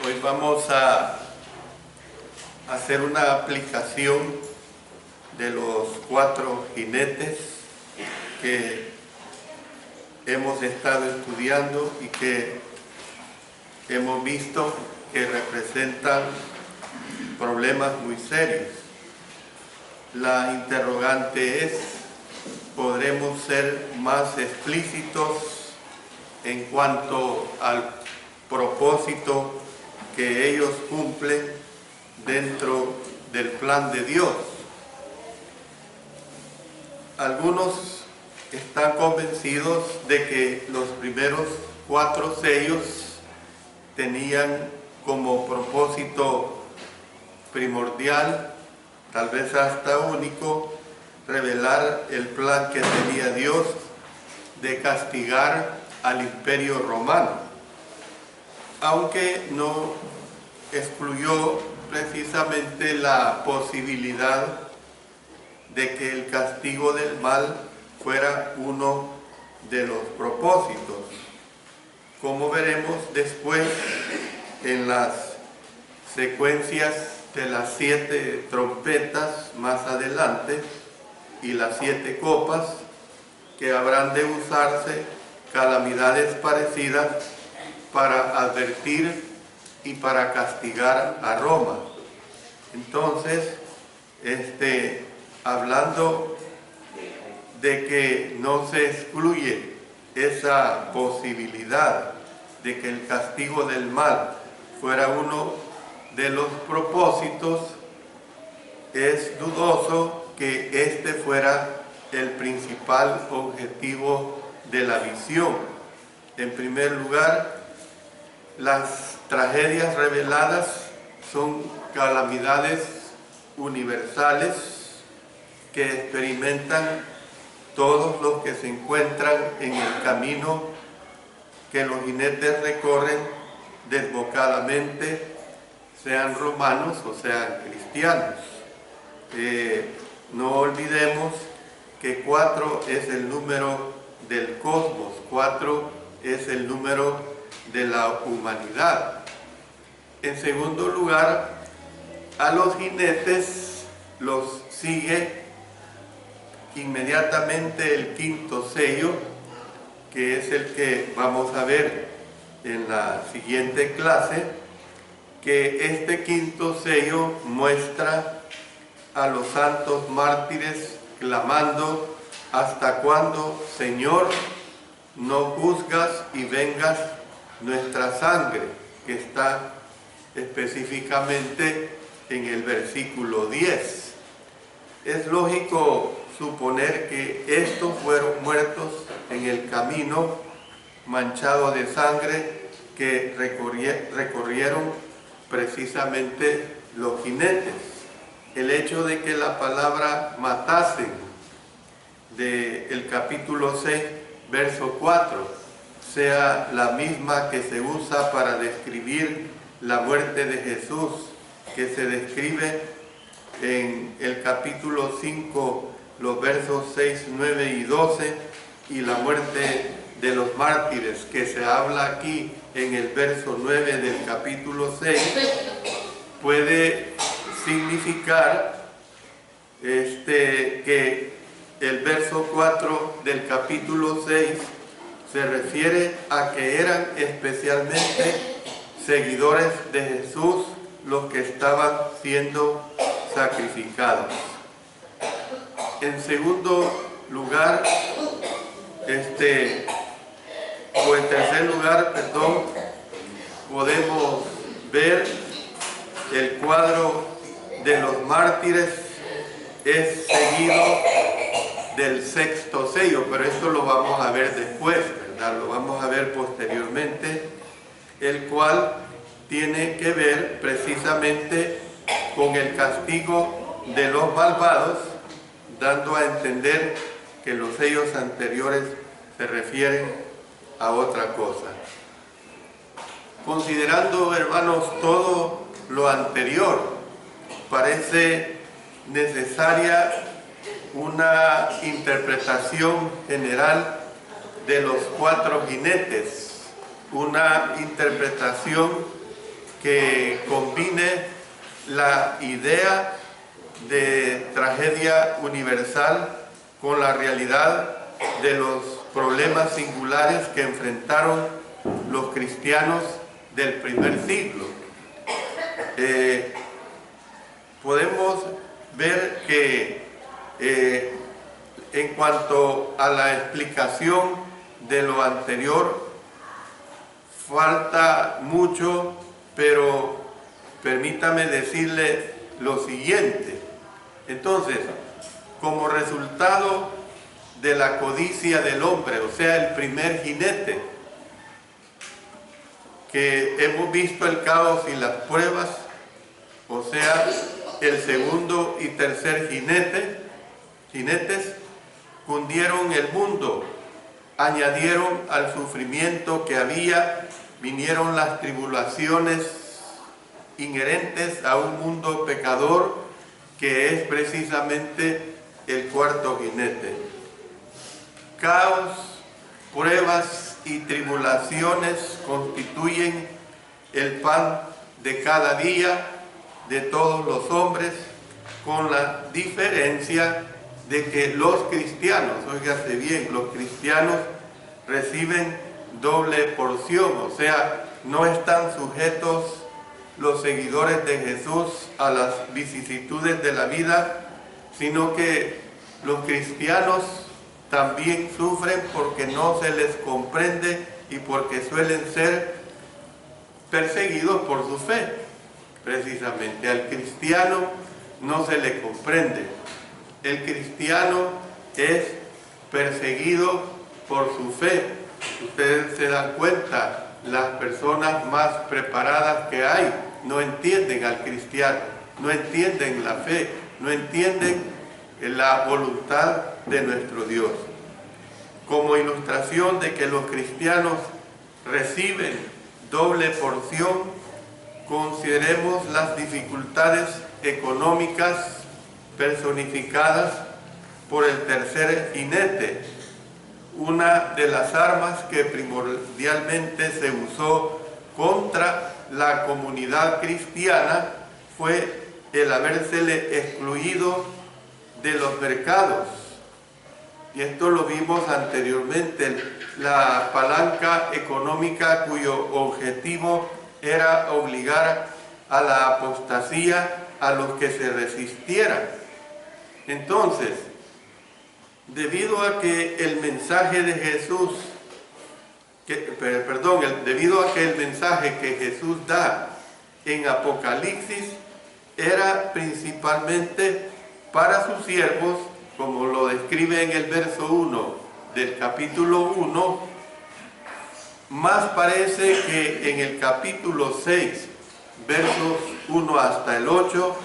Hoy vamos a hacer una aplicación de los 4 jinetes que hemos estado estudiando y que hemos visto que representan problemas muy serios. La interrogante es: ¿podremos ser más explícitos en cuanto al propósito que ellos cumplen dentro del plan de Dios? Algunos están convencidos de que los primeros 4 sellos tenían como propósito primordial, tal vez hasta único, revelar el plan que tenía Dios de castigar al Imperio Romano, aunque no excluyó precisamente la posibilidad de que el castigo del mal fuera uno de los propósitos, como veremos después en las secuencias de las 7 trompetas más adelante y las 7 copas, que habrán de usarse calamidades parecidas para advertir y para castigar a Roma. Entonces, hablando de que no se excluye esa posibilidad de que el castigo del mal fuera uno de los propósitos, es dudoso que este fuera el principal objetivo de la visión. En primer lugar, las tragedias reveladas son calamidades universales que experimentan todos los que se encuentran en el camino que los jinetes recorren desbocadamente, sean romanos o sean cristianos. No olvidemos que 4 es el número del cosmos, 4 es el número de la humanidad. En segundo lugar, a los jinetes los sigue inmediatamente el 5.º sello, que es el que vamos a ver en la siguiente clase, que este 5.º sello muestra a los santos mártires clamando: ¿hasta cuándo, Señor, no juzgas y vengas nuestra sangre?, que está específicamente en el versículo 10. Es lógico suponer que estos fueron muertos en el camino manchado de sangre que recorrieron precisamente los jinetes. El hecho de que la palabra matasen del capítulo 6, verso 4, sea la misma que se usa para describir la muerte de Jesús, que se describe en el capítulo 5, los versos 6, 9 y 12, y la muerte de los mártires, que se habla aquí en el verso 9 del capítulo 6, puede significar que el verso 4 del capítulo 6 se refiere a que eran especialmente seguidores de Jesús los que estaban siendo sacrificados. En segundo lugar, en tercer lugar, podemos ver el cuadro de los mártires es seguido del 6.º sello, pero esto lo vamos a ver después, ¿verdad? Lo vamos a ver posteriormente, el cual tiene que ver precisamente con el castigo de los malvados, dando a entender que los sellos anteriores se refieren a otra cosa. Considerando, hermanos, todo lo anterior, parece necesaria una interpretación general de los 4 jinetes, una interpretación que combine la idea de tragedia universal con la realidad de los problemas singulares que enfrentaron los cristianos del primer siglo. Podemos ver que en cuanto a la explicación de lo anterior, falta mucho, pero permítame decirle lo siguiente. Entonces, como resultado de la codicia del hombre, o sea, el primer jinete, que hemos visto el caos y las pruebas, o sea, el segundo y tercer jinetes, cundieron el mundo, añadieron al sufrimiento que había, vinieron las tribulaciones inherentes a un mundo pecador, que es precisamente el cuarto jinete. Caos, pruebas y tribulaciones constituyen el pan de cada día de todos los hombres, con la diferencia de que los cristianos, óigase bien, los cristianos reciben doble porción, o sea, no están sujetos los seguidores de Jesús a las vicisitudes de la vida, sino que los cristianos también sufren porque no se les comprende y porque suelen ser perseguidos por su fe. Precisamente al cristiano no se le comprende. El cristiano es perseguido por su fe. Ustedes se dan cuenta, las personas más preparadas que hay no entienden al cristiano, no entienden la fe, no entienden la voluntad de nuestro Dios. Como ilustración de que los cristianos reciben doble porción, consideremos las dificultades económicas personificadas por el tercer jinete. Una de las armas que primordialmente se usó contra la comunidad cristiana fue el habérsele excluido de los mercados. Y esto lo vimos anteriormente, la palanca económica cuyo objetivo era obligar a la apostasía a los que se resistieran. Entonces, debido a que el mensaje de Jesús, debido a que el mensaje que Jesús da en Apocalipsis era principalmente para sus siervos, como lo describe en el verso 1 del capítulo 1, más parece que en el capítulo 6, versos 1 hasta el 8,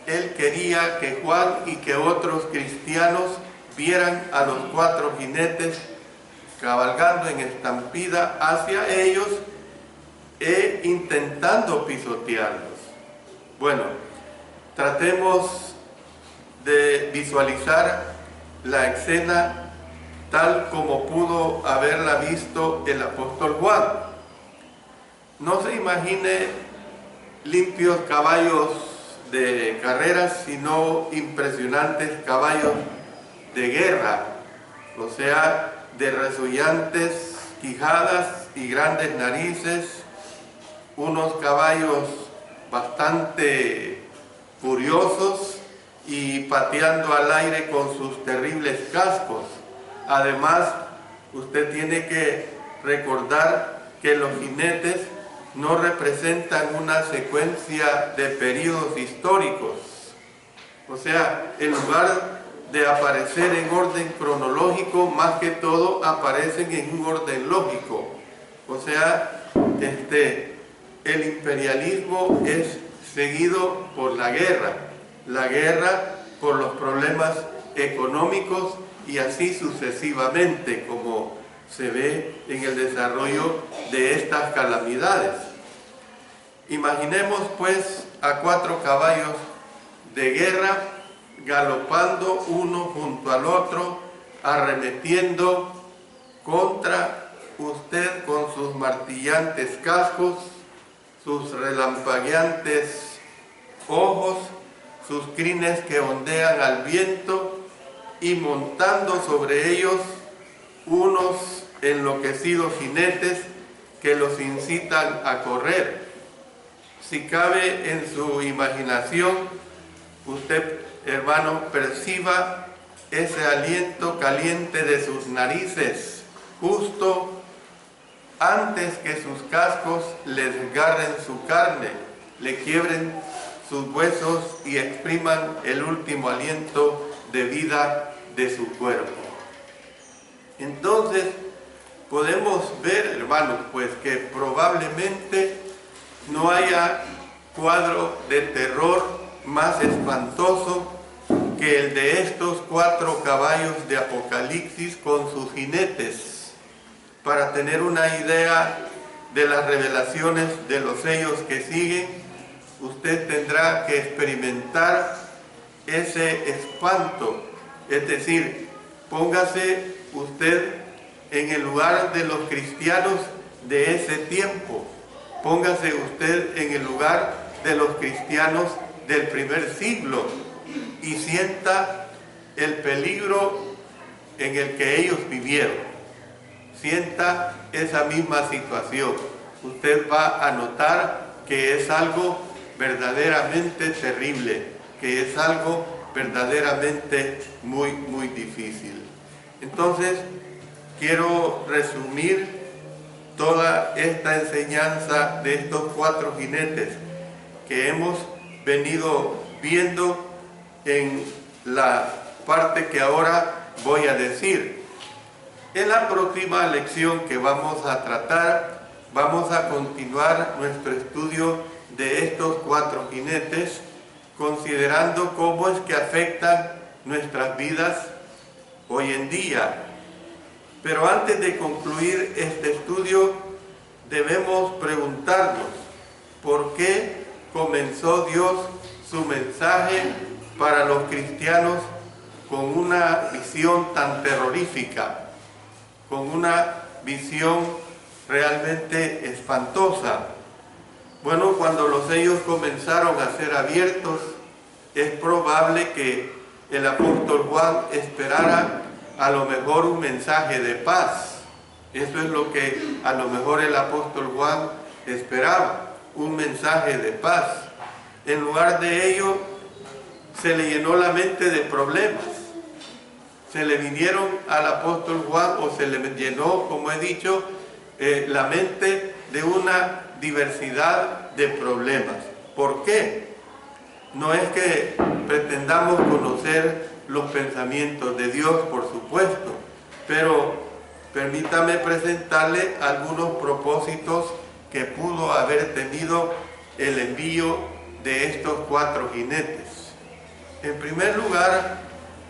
él quería que Juan y que otros cristianos vieran a los cuatro jinetes cabalgando en estampida hacia ellos e intentando pisotearlos. Bueno, tratemos de visualizar la escena tal como pudo haberla visto el apóstol Juan. No se imagine limpios caballos de carreras, sino impresionantes caballos de guerra, o sea, de resollantes quijadas y grandes narices, unos caballos bastante furiosos y pateando al aire con sus terribles cascos. Además, usted tiene que recordar que los jinetes no representan una secuencia de periodos históricos. O sea, en lugar de aparecer en orden cronológico, más que todo aparecen en un orden lógico. O sea, el imperialismo es seguido por la guerra por los problemas económicos y así sucesivamente, como se ve en el desarrollo de estas calamidades. Imaginemos pues a cuatro caballos de guerra galopando uno junto al otro, arremetiendo contra usted con sus martillantes cascos, sus relampagueantes ojos, sus crines que ondean al viento, y montando sobre ellos unos enloquecidos jinetes que los incitan a correr. Si cabe en su imaginación, usted, hermano, perciba ese aliento caliente de sus narices, justo antes que sus cascos les desgarren su carne, le quiebren sus huesos y expriman el último aliento de vida de su cuerpo. Entonces, podemos ver, hermanos, pues que probablemente no haya cuadro de terror más espantoso que el de estos 4 caballos de Apocalipsis con sus jinetes. Para tener una idea de las revelaciones de los sellos que siguen, usted tendrá que experimentar ese espanto. Es decir, póngase usted en el lugar de los cristianos de ese tiempo. Póngase usted en el lugar de los cristianos del primer siglo y sienta el peligro en el que ellos vivieron. Sienta esa misma situación. Usted va a notar que es algo verdaderamente terrible, que es algo verdaderamente muy difícil. Entonces, quiero resumir toda esta enseñanza de estos 4 jinetes que hemos venido viendo en la parte que ahora voy a decir. En la próxima lección que vamos a tratar, vamos a continuar nuestro estudio de estos 4 jinetes, considerando cómo es que afectan nuestras vidas hoy en día. Pero antes de concluir este estudio, debemos preguntarnos por qué comenzó Dios su mensaje para los cristianos con una visión tan terrorífica, con una visión realmente espantosa. Bueno, cuando los sellos comenzaron a ser abiertos, es probable que el apóstol Juan esperara a lo mejor un mensaje de paz. Eso es lo que a lo mejor el apóstol Juan esperaba, un mensaje de paz. En lugar de ello, se le llenó la mente de problemas. Se le vinieron al apóstol Juan, o se le llenó, como he dicho, la mente de una diversidad de problemas. ¿Por qué? No es que pretendamos conocer los pensamientos de Dios, por supuesto, pero permítame presentarle algunos propósitos que pudo haber tenido el envío de estos 4 jinetes. En primer lugar,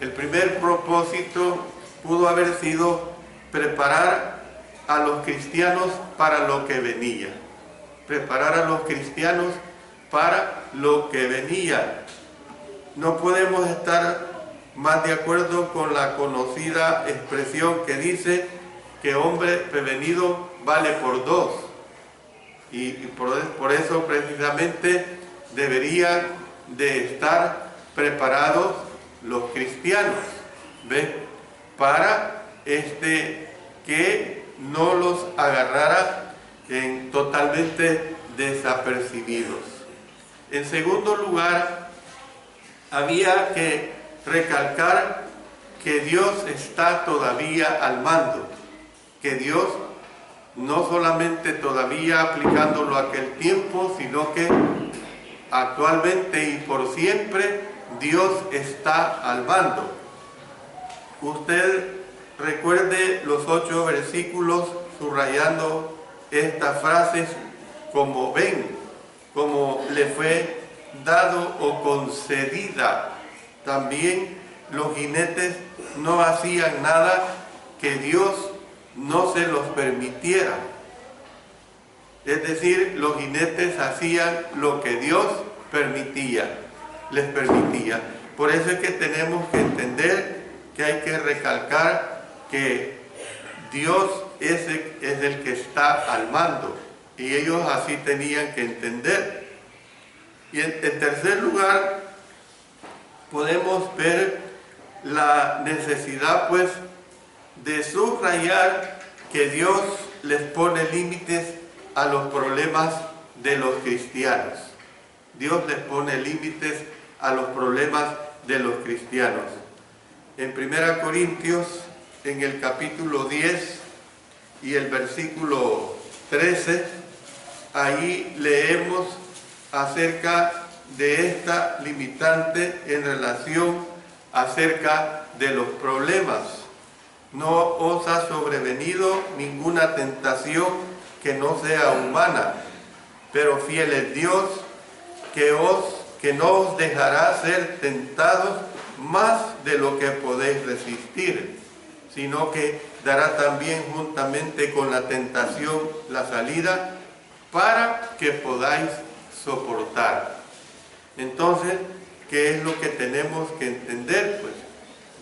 el primer propósito pudo haber sido preparar a los cristianos para lo que venía. Preparar a los cristianos para lo que venía. No podemos estar más de acuerdo con la conocida expresión que dice que hombre prevenido vale por 2. Y por eso precisamente deberían de estar preparados los cristianos, ¿ves? Para que no los agarrara totalmente desapercibidos. En segundo lugar, había que recalcar que Dios está todavía al mando, que Dios no solamente todavía aplicándolo a aquel tiempo, sino que actualmente y por siempre Dios está al mando. Usted recuerde los 8 versículos subrayando estas frases: como ven, como le fue dado o concedida. También los jinetes no hacían nada que Dios no se los permitiera. Es decir, los jinetes hacían lo que Dios les permitía. Por eso es que tenemos que entender que hay que recalcar que Dios es el que está al mando, y y ellos así tenían que entender. Y en tercer lugar, podemos ver la necesidad pues de subrayar que Dios les pone límites a los problemas de los cristianos. Dios les pone límites a los problemas de los cristianos. En 1 Corintios, en el capítulo 10 y el versículo 13, ahí leemos acerca de esta limitante en relación acerca de los problemas. No os ha sobrevenido ninguna tentación que no sea humana, pero fiel es Dios, que no os dejará ser tentados más de lo que podéis resistir, sino que dará también juntamente con la tentación la salida para que podáis soportar. Entonces, ¿qué es lo que tenemos que entender? Pues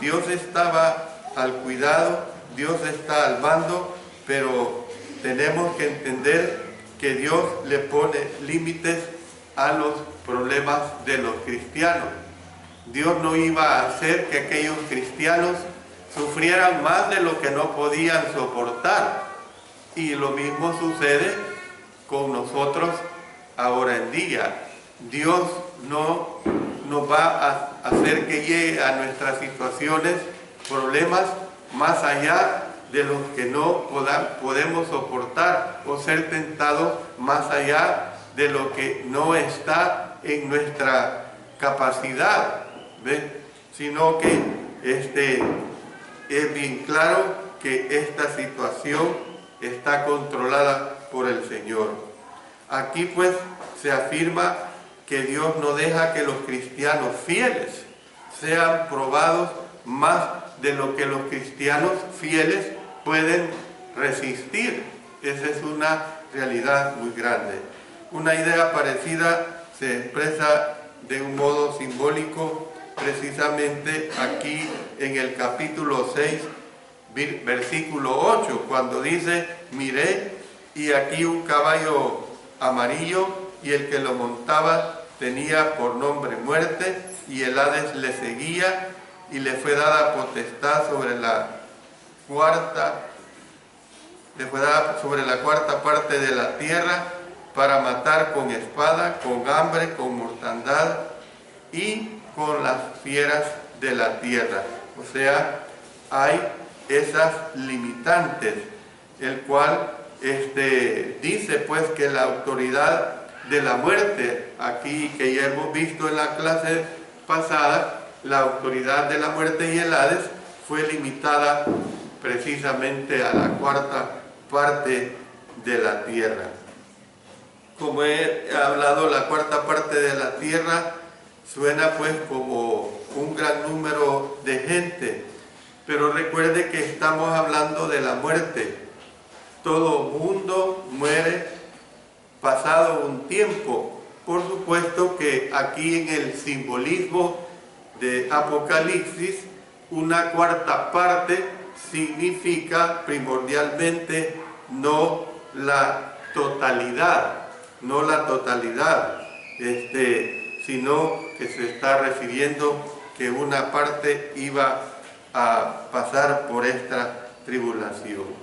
Dios estaba al cuidado, Dios está al mando, pero tenemos que entender que Dios le pone límites a los problemas de los cristianos. Dios no iba a hacer que aquellos cristianos sufrieran más de lo que no podían soportar. Y lo mismo sucede con nosotros ahora en día. Dios no nos va a hacer que llegue a nuestras situaciones problemas más allá de los que no podemos soportar, o ser tentados más allá de lo que no está en nuestra capacidad, ¿ves? Sino que es bien claro que esta situación está controlada por el Señor. Aquí pues se afirma que Dios no deja que los cristianos fieles sean probados más de lo que los cristianos fieles pueden resistir. Esa es una realidad muy grande. Una idea parecida se expresa de un modo simbólico precisamente aquí en el capítulo 6, versículo 8, cuando dice: miré y aquí un caballo amarillo, y el que lo montaba tenía por nombre Muerte, y el Hades le seguía, y le fue dada potestad sobre la cuarta parte de la tierra, para matar con espada, con hambre, con mortandad y con las fieras de la tierra. O sea, hay esas limitantes, el cual dice pues que la autoridad de la muerte, aquí que ya hemos visto en la clase pasada, la autoridad de la muerte y el Hades fue limitada precisamente a la cuarta parte de la tierra. Como he hablado, la cuarta parte de la tierra suena pues como un gran número de gente, pero recuerde que estamos hablando de la muerte. Todo mundo muere pasado un tiempo. Por supuesto que aquí en el simbolismo de Apocalipsis, una cuarta parte significa primordialmente no la totalidad, sino que se está refiriendo que una parte iba a pasar por esta tribulación.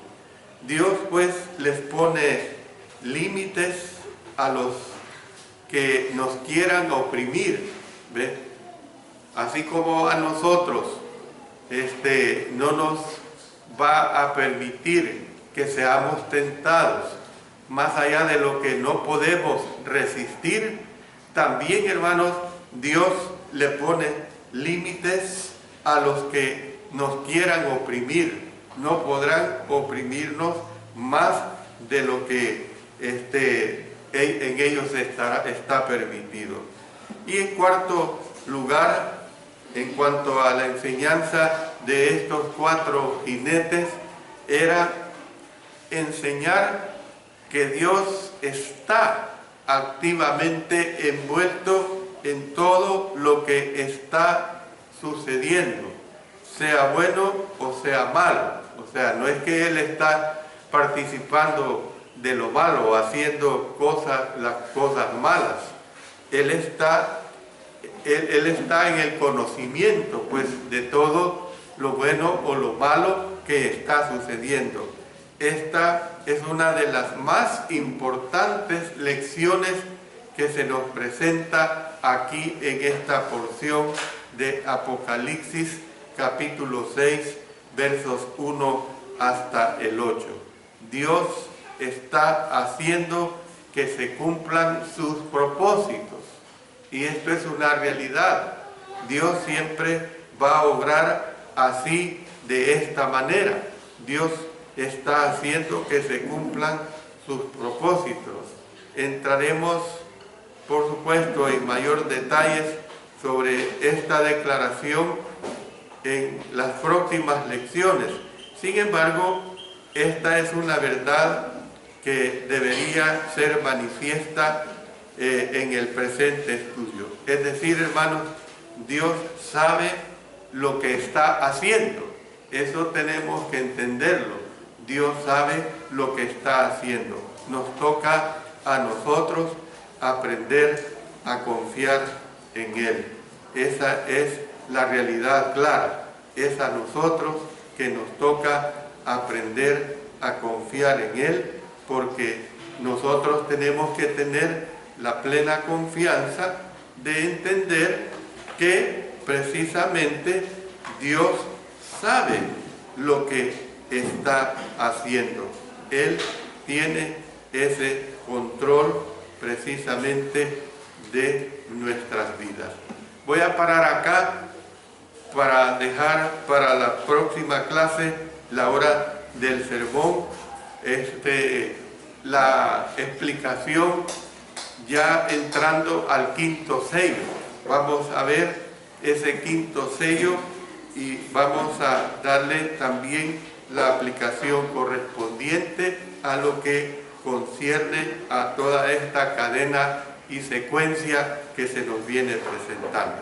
Dios pues les pone límites a los que nos quieran oprimir, ¿ves? Así como a nosotros no nos va a permitir que seamos tentados más allá de lo que no podemos resistir. También, hermanos, Dios le pone límites a los que nos quieran oprimir. No podrán oprimirnos más de lo que en ellos está permitido. Y en cuarto lugar, en cuanto a la enseñanza de estos 4 jinetes, era enseñar que Dios está activamente envuelto en todo lo que está sucediendo, sea bueno o sea malo. O sea, no es que Él está participando de lo malo, haciendo las cosas malas. Él está en el conocimiento, pues, de todo lo bueno o lo malo que está sucediendo. Esta es una de las más importantes lecciones que se nos presenta aquí en esta porción de Apocalipsis, capítulo 6, versos 1 hasta el 8. Dios está haciendo que se cumplan sus propósitos, y esto es una realidad. Dios siempre va a obrar así, de esta manera. Dios está haciendo que se cumplan sus propósitos. Entraremos, por supuesto, en mayor detalles sobre esta declaración en las próximas lecciones. Sin embargo, esta es una verdad que debería ser manifiesta en el presente estudio. Es decir, hermanos, Dios sabe lo que está haciendo. Eso tenemos que entenderlo. Dios sabe lo que está haciendo. Nos toca a nosotros aprender a confiar en Él. Esa es la realidad clara. Es a nosotros que nos toca aprender a confiar en Él, porque nosotros tenemos que tener la plena confianza de entender que precisamente Dios sabe lo que está haciendo. Él tiene ese control precisamente de nuestras vidas. Voy a parar acá para dejar para la próxima clase la hora del sermón, la explicación, ya entrando al quinto sello. Vamos a ver ese quinto sello y vamos a darle también la aplicación correspondiente a lo que concierne a toda esta cadena y secuencia que se nos viene presentando.